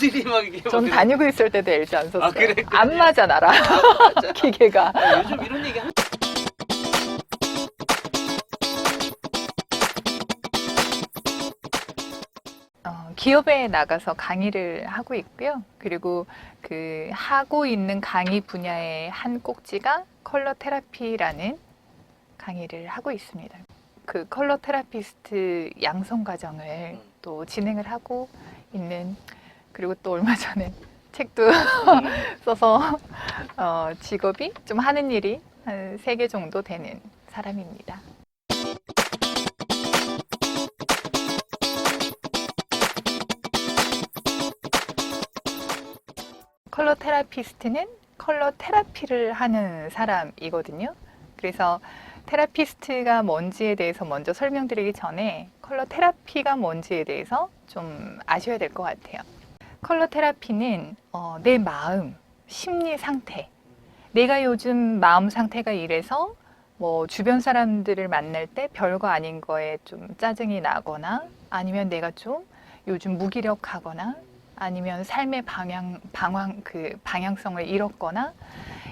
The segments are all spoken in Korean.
애들이 막 이게 전 다니고 있을 때도 LG 안 썼어요. 아, 그래? 안 맞아 나랑 맞아. 기계가. 요즘 이런 얘기 기업에 나가서 강의를 하고 있고요. 그리고 그 하고 있는 강의 분야의 한 꼭지가 컬러 테라피라는 강의를 하고 있습니다. 그 컬러 테라피스트 양성 과정을 또 진행을 하고 있는, 그리고 또 얼마 전에 책도 써서 직업이 좀 하는 일이 한 3개 정도 되는 사람입니다. 컬러 테라피스트는 컬러 테라피를 하는 사람이거든요. 그래서 테라피스트가 뭔지에 대해서 먼저 설명드리기 전에 컬러 테라피가 뭔지에 대해서 좀 아셔야 될 것 같아요. 컬러 테라피는 내 마음, 심리 상태, 내가 요즘 마음 상태가 이래서 뭐 주변 사람들을 만날 때 별거 아닌 거에 좀 짜증이 나거나, 아니면 내가 좀 요즘 무기력하거나, 아니면 삶의 방향성을 잃었거나,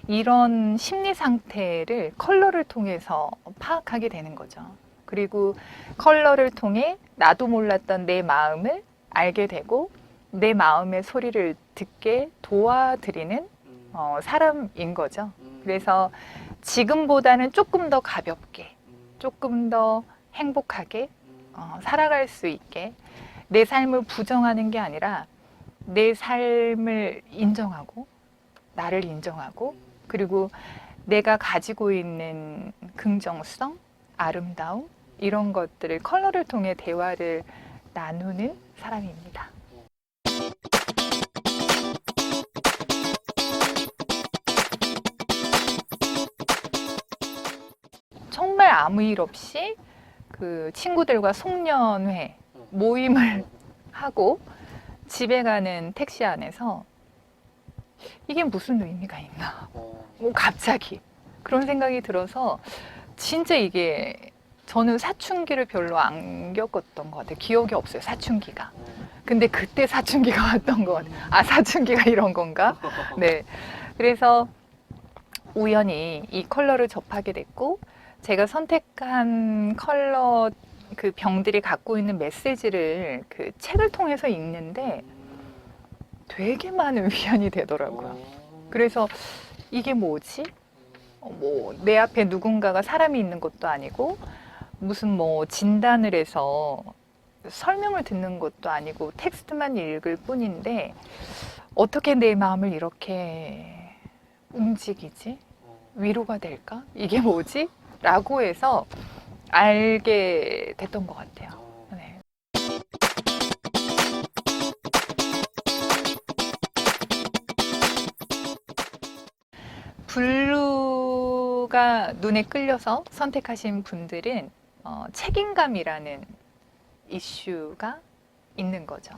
이런 심리 상태를 컬러를 통해서 파악하게 되는 거죠. 그리고 컬러를 통해 나도 몰랐던 내 마음을 알게 되고, 내 마음의 소리를 듣게 도와드리는 사람인 거죠. 그래서 지금보다는 조금 더 가볍게, 조금 더 행복하게 살아갈 수 있게, 내 삶을 부정하는 게 아니라 내 삶을 인정하고, 나를 인정하고, 그리고 내가 가지고 있는 긍정성, 아름다움, 이런 것들을 컬러를 통해 대화를 나누는 사람입니다. 정말 아무 일 없이 그 친구들과 송년회 모임을 하고 집에 가는 택시 안에서 이게 무슨 의미가 있나? 갑자기 그런 생각이 들어서, 진짜 이게 저는 사춘기를 별로 안 겪었던 것 같아요. 기억이 없어요, 사춘기가. 근데 그때 사춘기가 왔던 것 같아요. 아, 사춘기가 이런 건가? 네. 그래서 우연히 이 컬러를 접하게 됐고, 제가 선택한 컬러 그 병들이 갖고 있는 메시지를 그 책을 통해서 읽는데 되게 많은 위안이 되더라고요. 그래서 이게 뭐지? 뭐 내 앞에 누군가가 사람이 있는 것도 아니고, 무슨 뭐 진단을 해서 설명을 듣는 것도 아니고, 텍스트만 읽을 뿐인데 어떻게 내 마음을 이렇게 움직이지? 위로가 될까? 이게 뭐지? 라고 해서 알게 됐던 것 같아요. 네. 블루가 눈에 끌려서 선택하신 분들은 책임감이라는 이슈가 있는 거죠.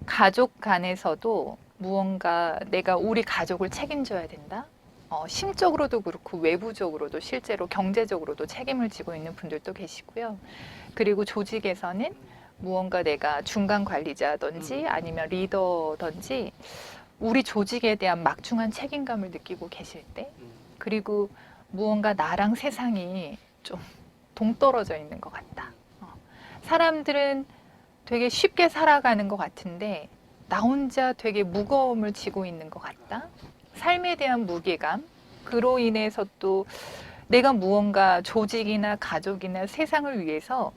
가족 간에서도 무언가 내가 우리 가족을 책임져야 된다. 심적으로도 그렇고 외부적으로도, 실제로 경제적으로도 책임을 지고 있는 분들도 계시고요. 그리고 조직에서는 무언가 내가 중간 관리자든지 아니면 리더든지 우리 조직에 대한 막중한 책임감을 느끼고 계실 때, 그리고 무언가 나랑 세상이 좀 동떨어져 있는 것 같다. 사람들은 되게 쉽게 살아가는 것 같은데 나 혼자 되게 무거움을 지고 있는 것 같다. 삶에 대한 무게감, 그로 인해서 또 내가 무언가 조직이나 가족이나 세상을 위해서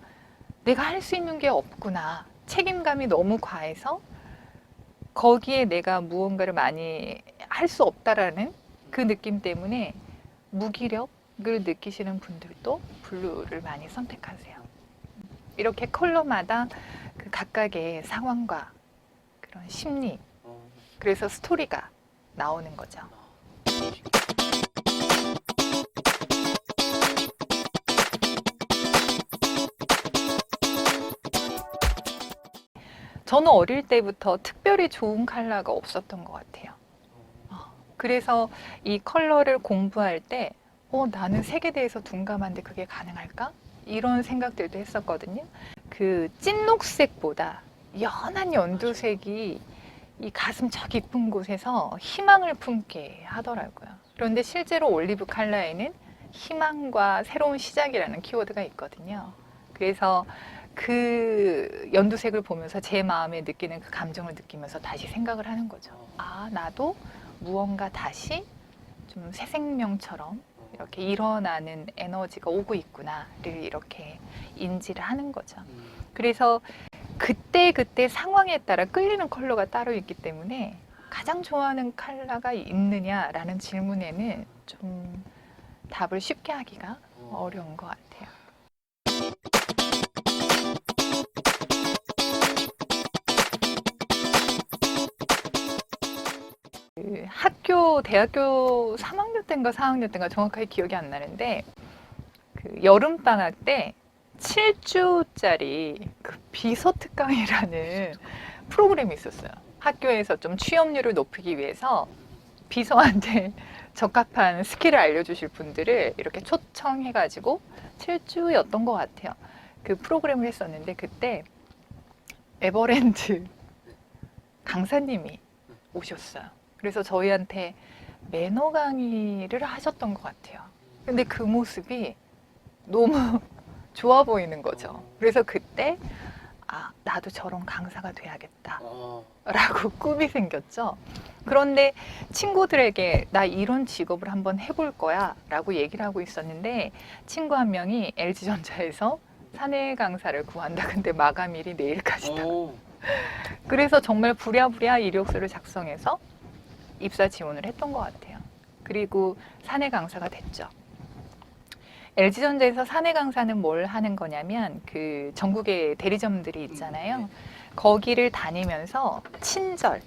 내가 할 수 있는 게 없구나. 책임감이 너무 과해서 거기에 내가 무언가를 많이 할 수 없다라는 그 느낌 때문에 무기력을 느끼시는 분들도 블루를 많이 선택하세요. 이렇게 컬러마다 그 각각의 상황과 그런 심리, 그래서 스토리가 나오는 거죠. 저는 어릴 때부터 특별히 좋은 컬러가 없었던 것 같아요. 그래서 이 컬러를 공부할 때 나는 색에 대해서 둔감한데 그게 가능할까? 이런 생각들도 했었거든요. 그 찐녹색보다 연한 연두색이 이 가슴 저 깊은 곳에서 희망을 품게 하더라고요. 그런데 실제로 올리브 칼라에는 희망과 새로운 시작이라는 키워드가 있거든요. 그래서 그 연두색을 보면서 제 마음에 느끼는 그 감정을 느끼면서 다시 생각을 하는 거죠. 아, 나도 무언가 다시 좀 새 생명처럼 이렇게 일어나는 에너지가 오고 있구나를 이렇게 인지를 하는 거죠. 그래서 그때 상황에 따라 끌리는 컬러가 따로 있기 때문에 가장 좋아하는 컬러가 있느냐라는 질문에는 좀 답을 쉽게 하기가 어려운 것 같아요. 그 대학교 3학년 때인가 4학년 때인가 정확하게 기억이 안 나는데 그 여름방학 때 7주짜리 그 비서 특강이라는 프로그램이 있었어요. 학교에서 좀 취업률을 높이기 위해서 비서한테 적합한 스킬을 알려주실 분들을 이렇게 초청해가지고 7주였던 것 같아요. 그 프로그램을 했었는데 그때 에버랜드 강사님이 오셨어요. 그래서 저희한테 매너 강의를 하셨던 것 같아요. 근데 그 모습이 너무 좋아 보이는 거죠. 그래서 그때 아, 나도 저런 강사가 돼야겠다 라고 꿈이 생겼죠. 그런데 친구들에게 나 이런 직업을 한번 해볼 거야 라고 얘기를 하고 있었는데 친구 한 명이 LG전자에서 사내 강사를 구한다. 근데 마감일이 내일까지다. 그래서 정말 부랴부랴 이력서를 작성해서 입사 지원을 했던 것 같아요. 그리고 사내 강사가 됐죠. LG전자에서 사내 강사는 뭘 하는 거냐면 그 전국에 대리점들이 있잖아요. 거기를 다니면서 친절,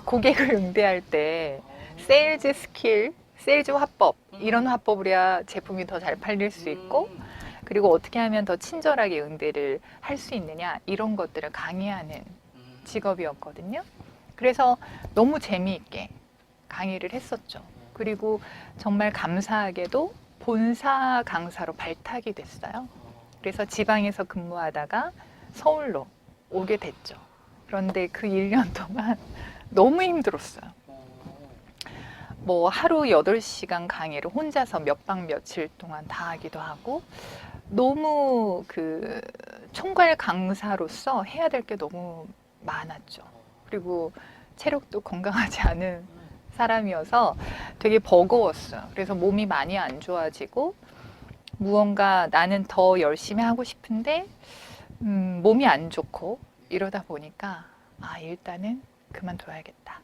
고객을 응대할 때 세일즈 스킬, 세일즈 화법 이런 화법을 해야 제품이 더 잘 팔릴 수 있고 그리고 어떻게 하면 더 친절하게 응대를 할 수 있느냐 이런 것들을 강의하는 직업이었거든요. 그래서 너무 재미있게 강의를 했었죠. 그리고 정말 감사하게도 본사 강사로 발탁이 됐어요. 그래서 지방에서 근무하다가 서울로 오게 됐죠. 그런데 그 1년 동안 너무 힘들었어요. 뭐 하루 8시간 강의를 혼자서 몇 박 며칠 동안 다 하기도 하고 너무 그 총괄 강사로서 해야 될 게 너무 많았죠. 그리고 체력도 건강하지 않은 사람이어서 되게 버거웠어요. 그래서 몸이 많이 안 좋아지고 무언가 나는 더 열심히 하고 싶은데 몸이 안 좋고 이러다 보니까 아, 일단은 그만둬야겠다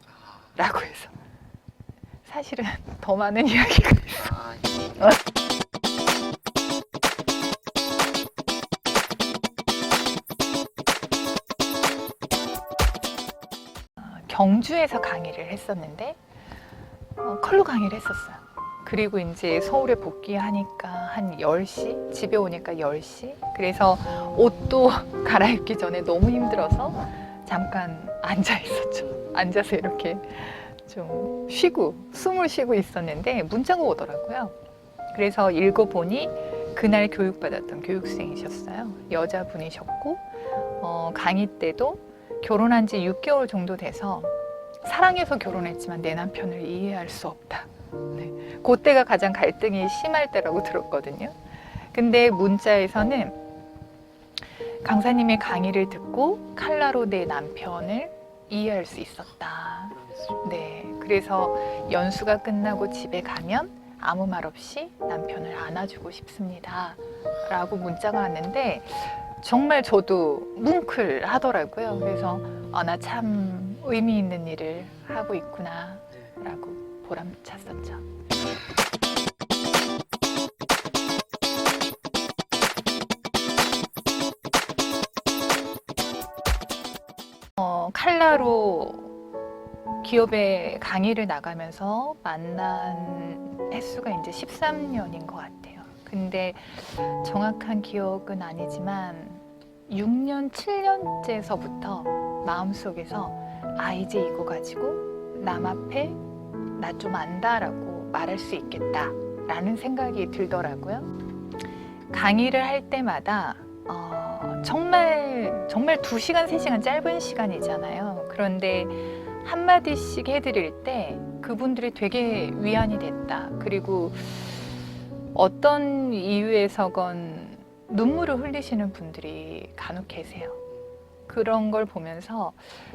라고 해서 사실은 더 많은 이야기가 있어. 경주에서 강의를 했었는데 컬러 강의를 했었어요. 그리고 이제 서울에 복귀하니까 한 10시, 집에 오니까 10시. 그래서 옷도 갈아입기 전에 너무 힘들어서 잠깐 앉아 있었죠. 앉아서 이렇게 좀 쉬고 숨을 쉬고 있었는데 문자가 오더라고요. 그래서 읽어보니 그날 교육받았던 교육생이셨어요. 여자분이셨고 강의 때도 결혼한 지 6개월 정도 돼서 사랑해서 결혼했지만 내 남편을 이해할 수 없다. 네. 그때가 가장 갈등이 심할 때라고 들었거든요. 근데 문자에서는 강사님의 강의를 듣고 칼라로 내 남편을 이해할 수 있었다. 네. 그래서 연수가 끝나고 집에 가면 아무 말 없이 남편을 안아주고 싶습니다. 라고 문자가 왔는데 정말 저도 뭉클하더라고요. 그래서 나 참 의미 있는 일을 하고 있구나 라고 보람찼었죠. 칼라로 기업에 강의를 나가면서 만난 횟수가 이제 13년인 것 같아요. 근데 정확한 기억은 아니지만 6년, 7년째서부터 마음속에서 이제 이거 가지고 남 앞에 나 좀 안다라고 말할 수 있겠다 라는 생각이 들더라고요. 강의를 할 때마다 정말 2시간, 3시간 짧은 시간이잖아요. 그런데 한마디씩 해드릴 때 그분들이 되게 위안이 됐다. 그리고 어떤 이유에서건 눈물을 흘리시는 분들이 간혹 계세요. 그런 걸 보면서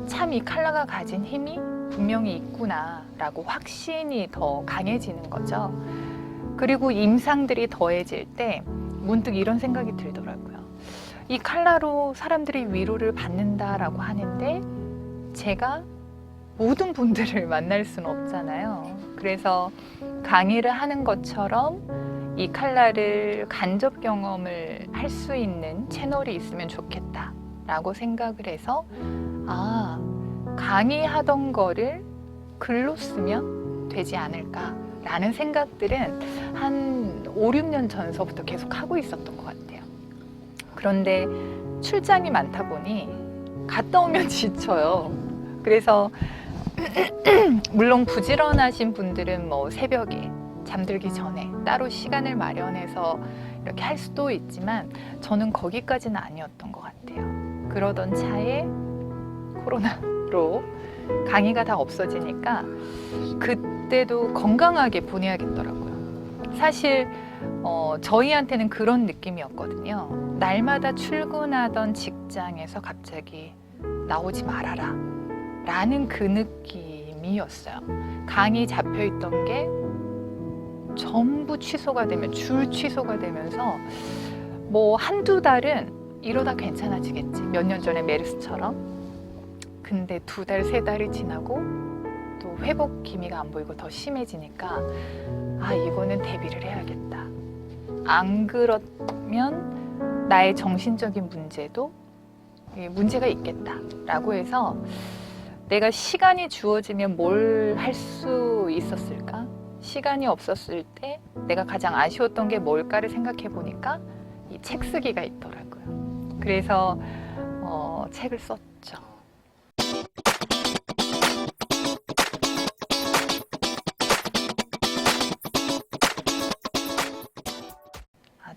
참 이 컬러가 가진 힘이 분명히 있구나라고 확신이 더 강해지는 거죠. 그리고 임상들이 더해질 때 문득 이런 생각이 들더라고요. 이 컬러로 사람들이 위로를 받는다라고 하는데 제가 모든 분들을 만날 수는 없잖아요. 그래서 강의를 하는 것처럼 이 컬러를 간접 경험을 할 수 있는 채널이 있으면 좋겠다라고 생각을 해서 강의하던 거를 글로 쓰면 되지 않을까라는 생각들은 한 5, 6년 전서부터 계속 하고 있었던 것 같아요. 그런데 출장이 많다 보니 갔다 오면 지쳐요. 그래서 물론 부지런하신 분들은 뭐 새벽에 잠들기 전에 따로 시간을 마련해서 이렇게 할 수도 있지만 저는 거기까지는 아니었던 것 같아요. 그러던 차에 코로나로 강의가 다 없어지니까 그때도 건강하게 보내야겠더라고요. 사실 저희한테는 그런 느낌이었거든요. 날마다 출근하던 직장에서 갑자기 나오지 말아라 라는 그 느낌이었어요. 강의 잡혀있던 게 전부 취소가 되면 줄 취소가 되면서 뭐 한두 달은 이러다 괜찮아지겠지. 몇 년 전에 메르스처럼. 근데 2달, 3달이 지나고 또 회복 기미가 안 보이고 더 심해지니까 이거는 대비를 해야겠다. 안 그러면 나의 정신적인 문제도 문제가 있겠다라고 해서 내가 시간이 주어지면 뭘 할 수 있었을까? 시간이 없었을 때 내가 가장 아쉬웠던 게 뭘까를 생각해 보니까 이 책 쓰기가 있더라고요. 그래서 책을 썼죠.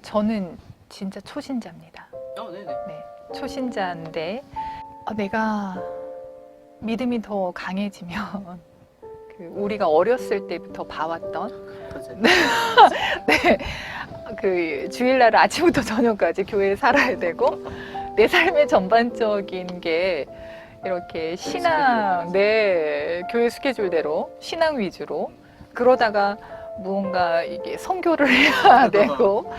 저는 진짜 초신자입니다. 네네. 네, 초신자인데 내가 믿음이 더 강해지면 우리가 어렸을 때부터 봐왔던 네, 그 주일날 아침부터 저녁까지 교회에 살아야 되고 내 삶의 전반적인 게 이렇게 신앙, 교회 스케줄대로 신앙 위주로 그러다가 무언가 이게 선교를 해야 되고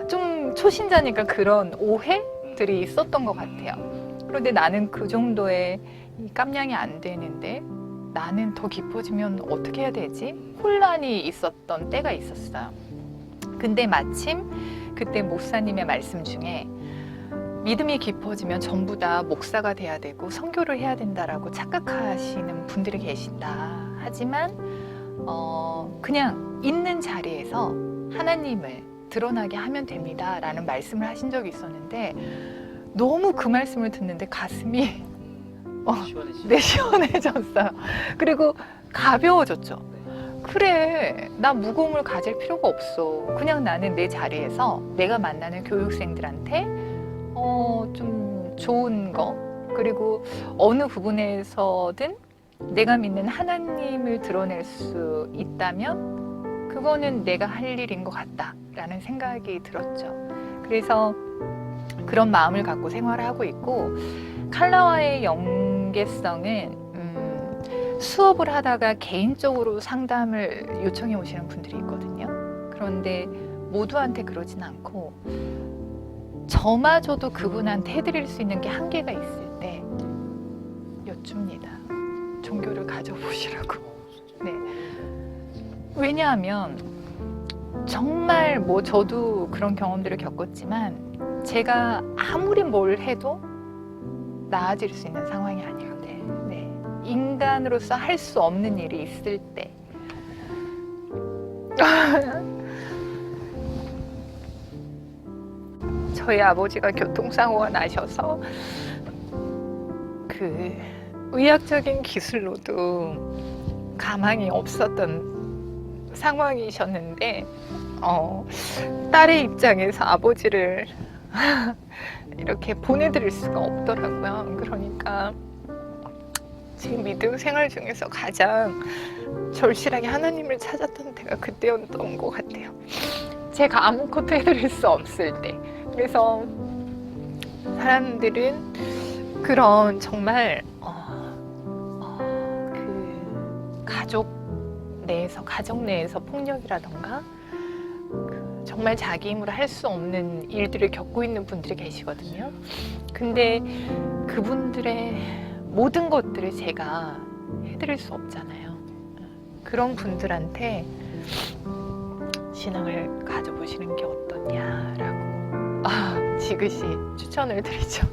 좀 초신자니까 그런 오해들이 있었던 것 같아요. 그런데 나는 그 정도의 깜냥이 안 되는데 나는 더 깊어지면 어떻게 해야 되지? 혼란이 있었던 때가 있었어요. 근데 마침 그때 목사님의 말씀 중에 믿음이 깊어지면 전부 다 목사가 돼야 되고 선교를 해야 된다라고 착각하시는 분들이 계신다. 하지만 그냥 있는 자리에서 하나님을 드러나게 하면 됩니다 라는 말씀을 하신 적이 있었는데 너무 그 말씀을 듣는데 가슴이 시원해졌어요. 그리고 가벼워졌죠. 그래, 나 무거움을 가질 필요가 없어. 그냥 나는 내 자리에서 내가 만나는 교육생들한테 좀 좋은 거 그리고 어느 부분에서든 내가 믿는 하나님을 드러낼 수 있다면 그거는 내가 할 일인 것 같다라는 생각이 들었죠. 그래서 그런 마음을 갖고 생활을 하고 있고 컬러와의 연계성은 수업을 하다가 개인적으로 상담을 요청해 오시는 분들이 있거든요. 그런데 모두한테 그러진 않고 저마저도 그분한테 해드릴 수 있는 게 한계가 있을 때 여쭙니다. 종교를 가져보시라고. 네. 왜냐하면 정말 저도 그런 경험들을 겪었지만 제가 아무리 뭘 해도 나아질 수 있는 상황이 아닌데 인간으로서 할 수 없는 일이 있을 때 저희 아버지가 교통사고가 나셔서 그 의학적인 기술로도 가망이 없었던 상황이셨는데 딸의 입장에서 아버지를 이렇게 보내드릴 수가 없더라고요. 그러니까 제 믿음 생활 중에서 가장 절실하게 하나님을 찾았던 때가 그때였던 것 같아요. 제가 아무것도 해드릴 수 없을 때. 그래서 사람들은 그런 정말 그 가정 내에서 폭력이라던가 정말 자기 힘으로 할 수 없는 일들을 겪고 있는 분들이 계시거든요. 근데 그분들의 모든 것들을 제가 해드릴 수 없잖아요. 그런 분들한테 신앙을 가져보시는 게 어떠냐라고 지그시 추천을 드리죠.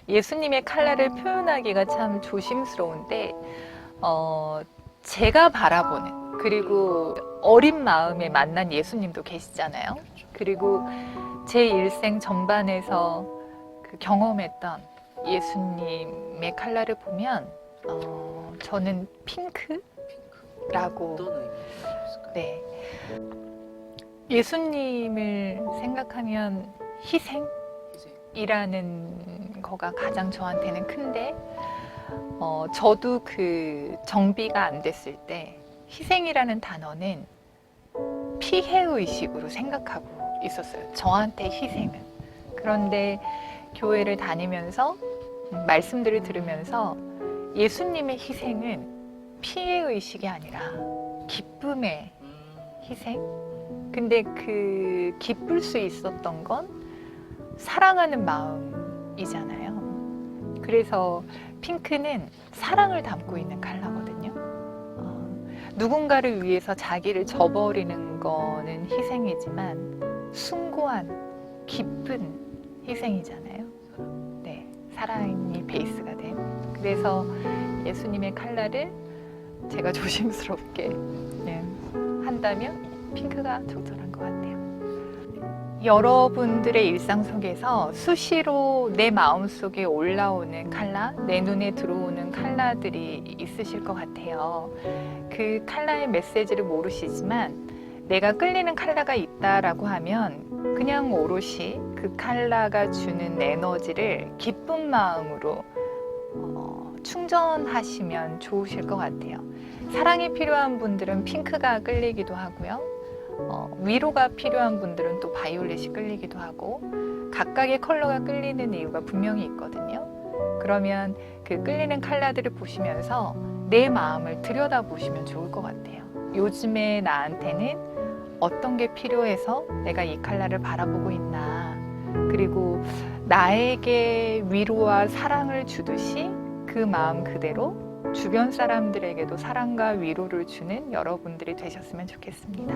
예수님의 칼날을 표현하기가 참 조심스러운데 제가 바라보는, 그리고 어린 마음에 만난 예수님도 계시잖아요. 그리고 제 일생 전반에서 그 경험했던 예수님의 칼날을 보면 저는 핑크라고, 네, 예수님을 생각하면 희생이라는 거가 가장 저한테는 큰데 저도 그 정비가 안 됐을 때 희생이라는 단어는 피해의식으로 생각하고 있었어요. 저한테 희생은. 그런데 교회를 다니면서 말씀들을 들으면서 예수님의 희생은 피해의식이 아니라 기쁨의 희생? 근데 그 기쁠 수 있었던 건 사랑하는 마음이잖아요. 그래서 핑크는 사랑을 담고 있는 컬러거든요. 누군가를 위해서 자기를 저버리는 거는 희생이지만 숭고한 기쁜 희생이잖아요. 네, 사랑이 베이스가 된. 그래서 예수님의 칼날을 제가 조심스럽게 한다면 핑크가 적절한 것 같아요. 여러분들의 일상 속에서 수시로 내 마음속에 올라오는 칼라, 내 눈에 들어오는 칼라들이 있으실 것 같아요. 그 칼라의 메시지를 모르시지만 내가 끌리는 칼라가 있다라고 하면 그냥 오롯이 그 칼라가 주는 에너지를 기쁜 마음으로 충전하시면 좋으실 것 같아요. 사랑이 필요한 분들은 핑크가 끌리기도 하고요. 위로가 필요한 분들은 또 바이올렛이 끌리기도 하고, 각각의 컬러가 끌리는 이유가 분명히 있거든요. 그러면 그 끌리는 컬러들을 보시면서 내 마음을 들여다보시면 좋을 것 같아요. 요즘에 나한테는 어떤 게 필요해서 내가 이 컬러를 바라보고 있나, 그리고 나에게 위로와 사랑을 주듯이 그 마음 그대로 주변 사람들에게도 사랑과 위로를 주는 여러분들이 되셨으면 좋겠습니다.